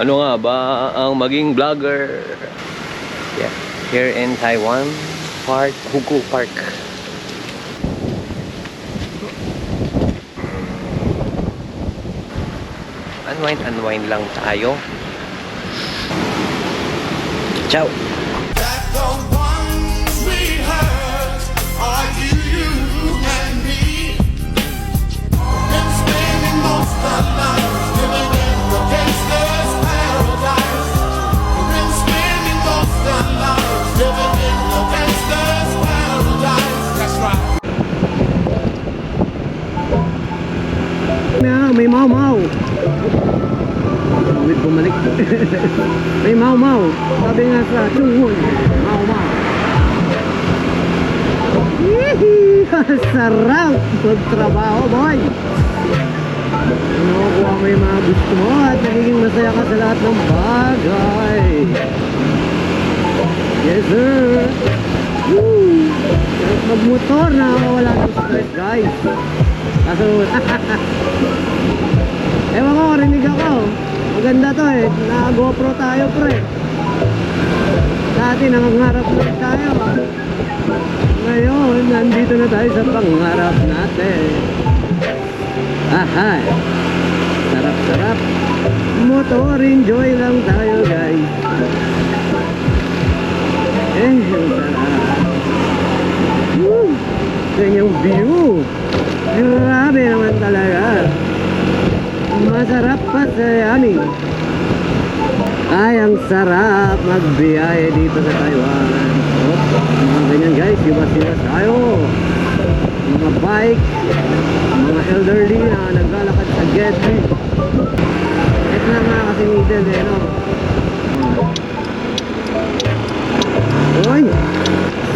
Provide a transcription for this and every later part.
Ano nga ba ang maging vlogger? Yeah, here in Taiwan, Hukou Park. Unwind lang tayo. Ciao! May mau-mau. Bumalik. May mau-mau. Sabi nga sa Chunghun, mau-mau. Yee! Sarap magtrabaho, boy. Nakukuha mo yung mga gusto mo at nagiging masaya ka sa lahat ng bagay. Yes, sir. Woo! Magmotor na wala ng stress, guys. Kaso, ewan ko, rinig ako. Maganda to eh. Na-GoPro tayo, pre. Dati nangangarap lang tayo. Ngayon, nandito na tayo sa pangarap natin. Ahay. Sarap-sarap. Motor, enjoy lang tayo, guys. Ang sarap. Woo! Ganyang view. Grabe naman talaga. Masarap pa sa yummy. Ay, ang sarap magbiyahe dito sa Taiwan. Mga ganyan, guys, iwas-iwas tayo. Mga bike, mga elderly na naglalakad sa Getty. Ito na nga kasi needed eh, no? Uy,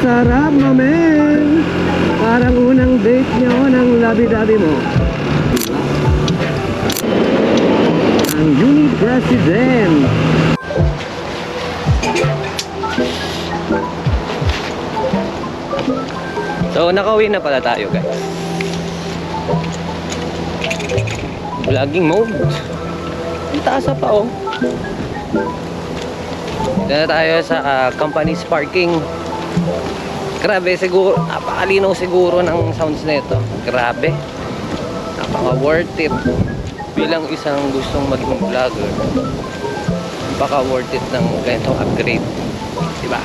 sarap, mamen. Parang unang date nyo ng labi-dabi mo. Ang Uni President. So, nakauwi na pala tayo, guys. Vlogging mode. Ang taas pa, oh. Dito na tayo sa company's parking. Grabe, siguro, napakalinaw siguro ng sounds nito. Grabe. Napaka worth it. Bilang isang gustong maging vlogger, napaka worth it ng ganitong upgrade. Diba?